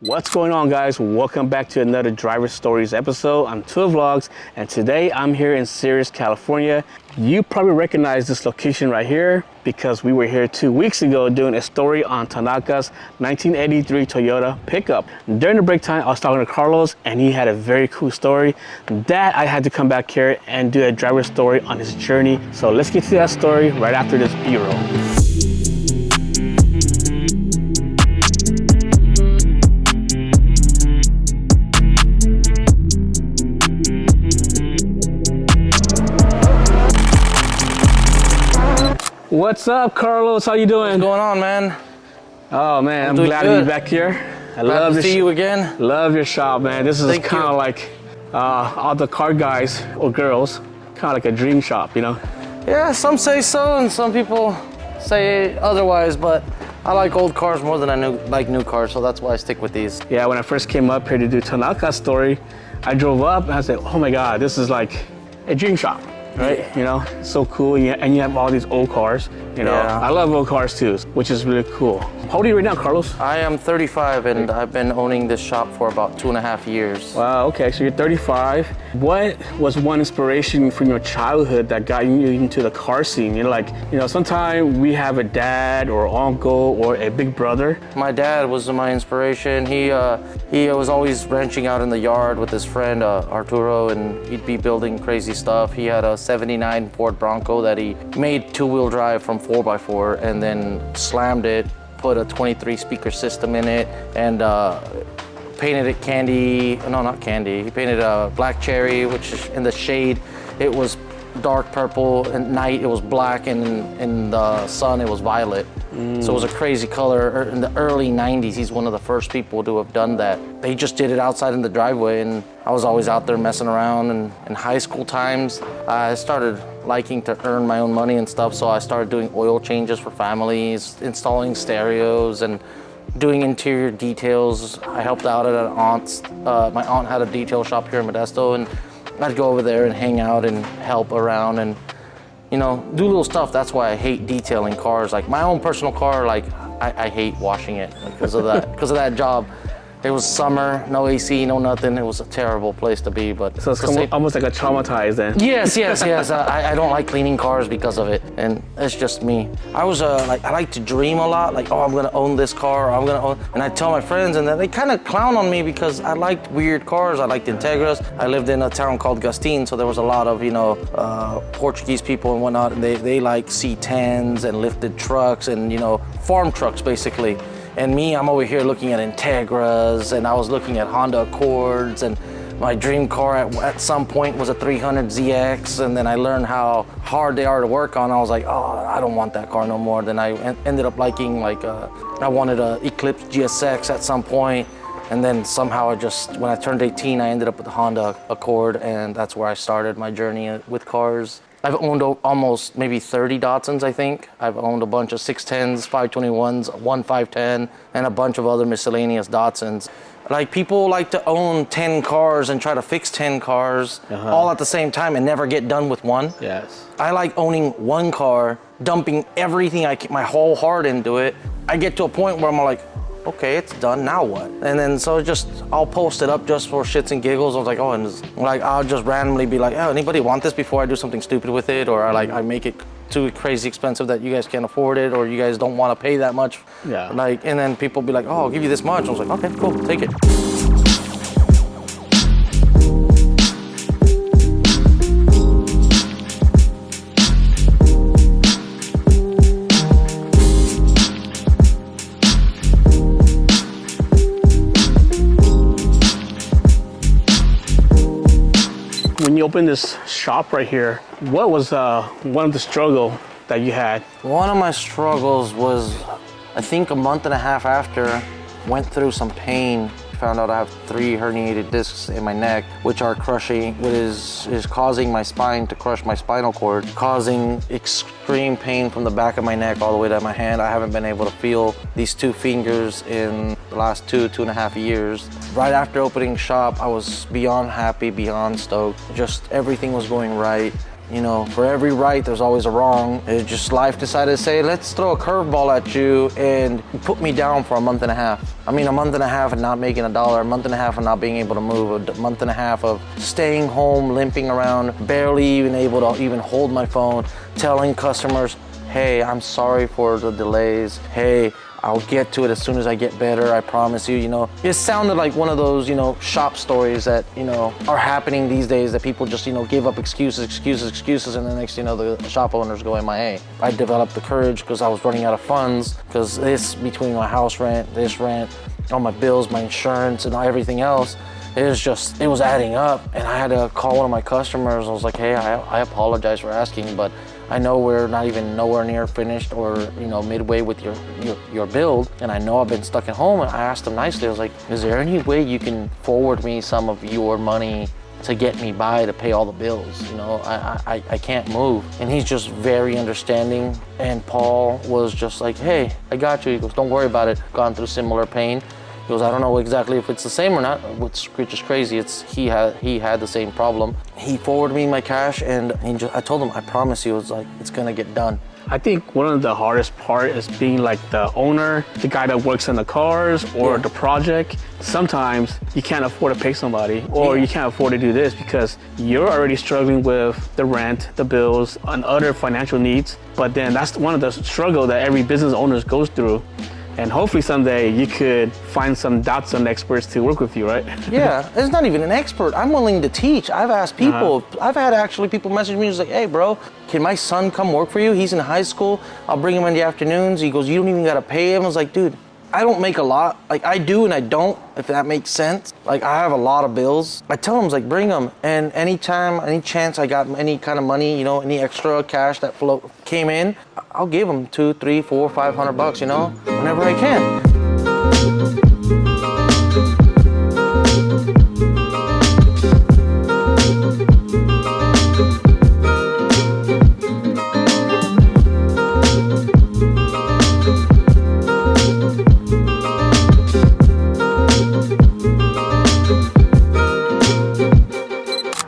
What's going on, guys? Welcome back to another Driver Stories episode on Tour Vlogs, and today I'm here in Ceres, California. You probably recognize this location right here because we were here 2 weeks ago doing a story on Tanaka's 1983 Toyota pickup. During the break time, I was talking to Carlos and he had a very cool story that I had to come back here and do a driver story on his journey. So let's get to that story right after this B-roll. What's up, Carlos? How you doing? What's going on, man? Oh man, I'm glad to be back here. I love to see you again. Love your shop, man. This is kind of like all the car guys or girls, kind of like a dream shop, you know? Yeah, some say so, and some people say otherwise. But I like old cars more than I like new cars, so that's why I stick with these. Yeah, when I first came up here to do Tanaka's story, I drove up and I said, "Oh my God, this is like a dream shop." Right, Yeah. you know, it's so cool, and you have all these old cars. You know, Yeah. I love old cars too, which is really cool. How old are you right now, Carlos? I am 35, and I've been owning this shop for about 2.5 years. Wow, okay, so you're 35. What was one inspiration from your childhood that got you into the car scene? You know, like, sometimes we have a dad or uncle or a big brother. My dad was my inspiration. He was always wrenching out in the yard with his friend Arturo, and he'd be building crazy stuff. He had a 79 Ford Bronco that he made two-wheel drive from 4x4 and then slammed it, put a 23 speaker system in it, and painted it candy. No, not candy. He painted a black cherry, which is in the shade it was dark purple, at night it was black, and in the sun it was violet. So it was a crazy color. In the early 90s, he's one of the first people to have done that. They just did it outside in the driveway, and I was always out there messing around. And in high school times, I started liking to earn my own money and stuff, so I started doing oil changes for families, installing stereos, and doing interior details. I helped out at an aunt's. My aunt had a detail shop here in Modesto, and I'd go over there and hang out and help around and, do little stuff. That's why I hate detailing cars. Like my own personal car, like I hate washing it because of that job. It was summer, no AC, no nothing. It was a terrible place to be, but... So it's almost like a traumatized then. Yes. I don't like cleaning cars because of it, and it's just me. I was I like to dream a lot, like, oh, I'm gonna own this car, or I'm gonna own... And I tell my friends, and then they kind of clown on me because I liked weird cars. I liked Integras. I lived in a town called Gustin, so there was a lot of, Portuguese people and whatnot, and they like C10s and lifted trucks and, farm trucks, basically. And me, I'm over here looking at Integras, and I was looking at Honda Accords, and my dream car at some point was a 300 ZX, and then I learned how hard they are to work on. I was like, oh, I don't want that car no more. Then I ended up liking, I wanted a Eclipse GSX at some point, and then somehow when I turned 18, I ended up with the Honda Accord, and that's where I started my journey with cars. I've owned almost maybe 30 Datsuns, I think. I've owned a bunch of 610s, 521s, one 510, and a bunch of other miscellaneous Datsuns. Like, people like to own 10 cars and try to fix 10 cars all at the same time and never get done with one. Yes. I like owning one car, dumping everything, my whole heart into it. I get to a point where I'm like, okay, it's done, now what? And then I'll post it up just for shits and giggles. I was like, oh, and I'll just randomly be like, oh, anybody want this before I do something stupid with it? Or I make it too crazy expensive that you guys can't afford it, or you guys don't want to pay that much. Yeah. And then people be like, oh, I'll give you this much. I was like, okay, cool, take it. When you opened this shop right here, what was one of the struggle that you had? One of my struggles was, I think a month and a half after, went through some pain. Found out I have 3 herniated discs in my neck, which are crushing, which is causing my spine to crush my spinal cord, causing extreme pain from the back of my neck all the way to my hand. I haven't been able to feel these 2 fingers in the last 2.5 years. Right after opening shop, I was beyond happy, beyond stoked. Just everything was going right. You know, for every right, there's always a wrong. It's just life decided to say, let's throw a curveball at you and put me down for a month and a half. I mean, a month and a half of not making $1, a month and a half of not being able to move, a month and a half of staying home, limping around, barely even able to even hold my phone, telling customers, hey, I'm sorry for the delays. Hey, I'll get to it as soon as I get better, I promise you, you know. It sounded like one of those, you know, shop stories that, you know, are happening these days, that people just, you know, give up excuses, and the next, you know, the shop owners go MIA. I developed the courage because I was running out of funds, because this, between my house rent, this rent, all my bills, my insurance, and everything else, it was adding up, and I had to call one of my customers. I was like, hey, I apologize for asking, but I know we're not even nowhere near finished or, you know, midway with your build, and I know I've been stuck at home. And I asked him nicely, I was like, is there any way you can forward me some of your money to get me by to pay all the bills? You know, I can't move. And he's just very understanding. And Paul was just like, hey, I got you. He goes, don't worry about it. Gone through similar pain. He goes, I don't know exactly if it's the same or not, which is crazy. He had the same problem. He forwarded me my cash, and I told him, I promise you, it's gonna get done. I think one of the hardest part is being like the owner, the guy that works on the cars or the project. Sometimes you can't afford to pay somebody, or you can't afford to do this because you're already struggling with the rent, the bills, and other financial needs. But then that's one of the struggle that every business owner goes through. And hopefully someday you could find some Datsun experts to work with you, right? Yeah, it's not even an expert. I'm willing to teach. I've asked people, I've had actually people message me, just like, hey bro, can my son come work for you? He's in high school. I'll bring him in the afternoons. He goes, you don't even gotta pay him. I was like, dude, I don't make a lot. Like, I do and I don't, if that makes sense. Like, I have a lot of bills. I tell him, like, bring them. And anytime, any chance I got any kind of money, you know, any extra cash that came in, I'll give him $200, $300, $400, $500, you know, whenever I can.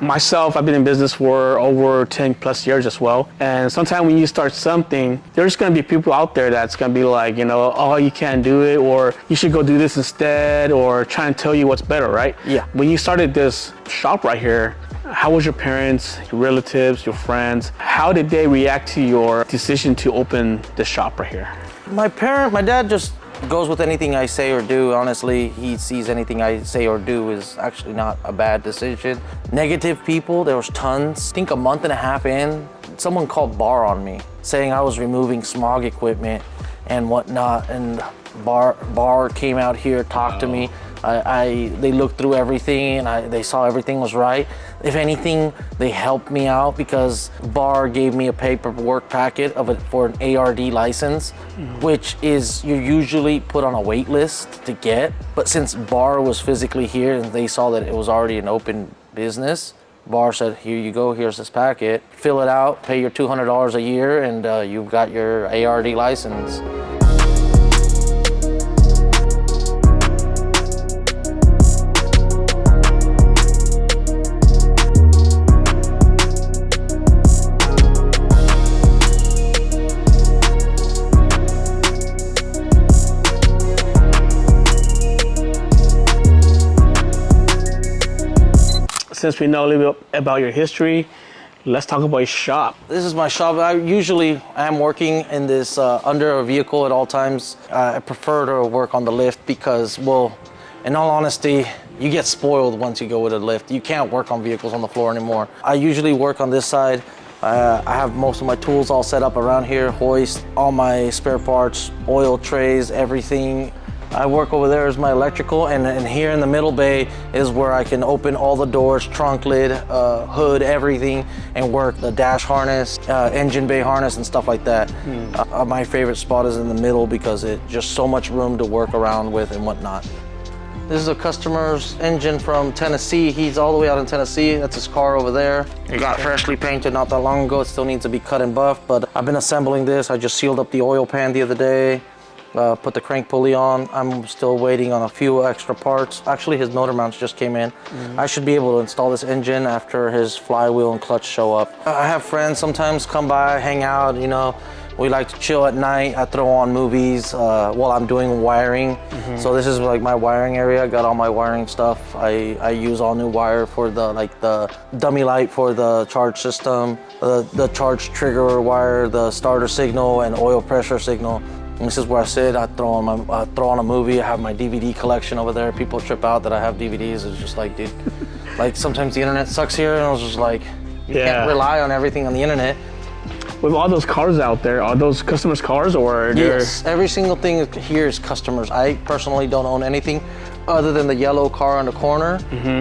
Myself, I've been in business for over 10 plus years as well. And sometimes when you start something, there's gonna be people out there that's gonna be like, you know, oh, you can't do it, or you should go do this instead, or try and tell you what's better, right? Yeah. When you started this shop right here, how was your parents, your relatives, your friends? How did they react to your decision to open the shop right here? My dad just goes with anything I say or do. Honestly, he sees anything I say or do is actually not a bad decision. Negative people, there was tons. I think a month and a half in, someone called BAR on me, saying I was removing smog equipment and whatnot, and BAR came out here, talked to me. They looked through everything, and they saw everything was right. If anything, they helped me out because BAR gave me a paperwork packet for an ARD license, which is you're usually put on a wait list to get. But since BAR was physically here and they saw that it was already an open business, BAR said, here you go, here's this packet, fill it out, pay your $200 a year, and you've got your ARD license. Since we know a little bit about your history, let's talk about your shop. This is my shop. I usually am working in this under a vehicle at all times. I prefer to work on the lift because, well, in all honesty, you get spoiled once you go with a lift. You can't work on vehicles on the floor anymore. I usually work on this side. I have most of my tools all set up around here, hoist, all my spare parts, oil trays, everything. I work over there as my electrical, and here in the middle bay is where I can open all the doors, trunk lid, hood, everything, and work the dash harness, engine bay harness, and stuff like that. My favorite spot is in the middle because it's just so much room to work around with and whatnot. This is a customer's engine from Tennessee. He's all the way out in Tennessee. That's his car over there. It got freshly painted not that long ago. It still needs to be cut and buffed, but I've been assembling this. I just sealed up the oil pan the other day. put the crank pulley on. I'm still waiting on a few extra parts. Actually, his motor mounts just came in. I should be able to install this engine after his flywheel and clutch show up. I have friends sometimes come by, hang out, you know. We like to chill at night. I throw on movies while I'm doing wiring. So this is like my wiring area. I got all my wiring stuff. I use all new wire for the dummy light for the charge system, the charge trigger wire, the starter signal, and oil pressure signal. And this is where I sit. I throw on a movie. I have my DVD collection over there. People trip out that I have DVDs. It's just like, dude, like sometimes the internet sucks here, and I was just like, you can't rely on everything on the internet. With all those cars out there, are those customers' cars or? Yes, every single thing here is customers. I personally don't own anything other than the yellow car on the corner.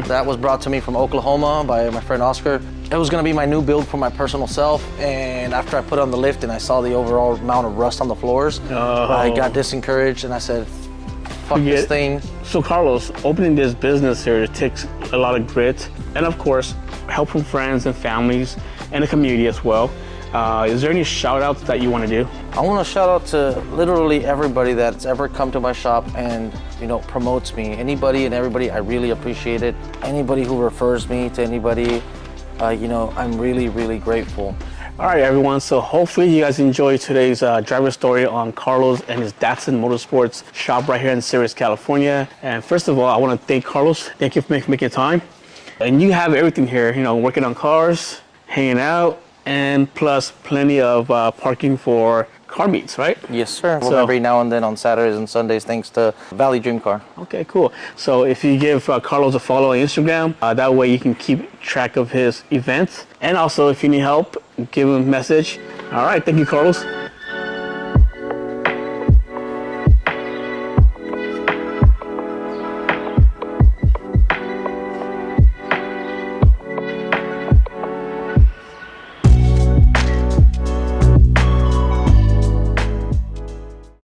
That was brought to me from Oklahoma by my friend Oscar. It was gonna be my new build for my personal self, and after I put it on the lift and I saw the overall amount of rust on the floors, I got disencouraged and I said, fuck this thing. So Carlos, opening this business here, it takes a lot of grit and of course, help from friends and families and the community as well. Is there any shout outs that you want to do? I want to shout out to literally everybody that's ever come to my shop and, you know, promotes me. Anybody and everybody, I really appreciate it. Anybody who refers me to anybody, you know, I'm really, really grateful. All right, everyone. So hopefully you guys enjoyed today's driver story on Carlos and his Datsun Motorsports shop right here in Ceres, California. And first of all, I want to thank Carlos. Thank you for making time. And you have everything here, you know, working on cars, hanging out, and plus plenty of parking for car meets, right? Yes, sir. So, every now and then on Saturdays and Sundays, thanks to Valley Dream Car. Okay, cool. So if you give Carlos a follow on Instagram, that way you can keep track of his events. And also, if you need help, give him a message. All right, thank you, Carlos.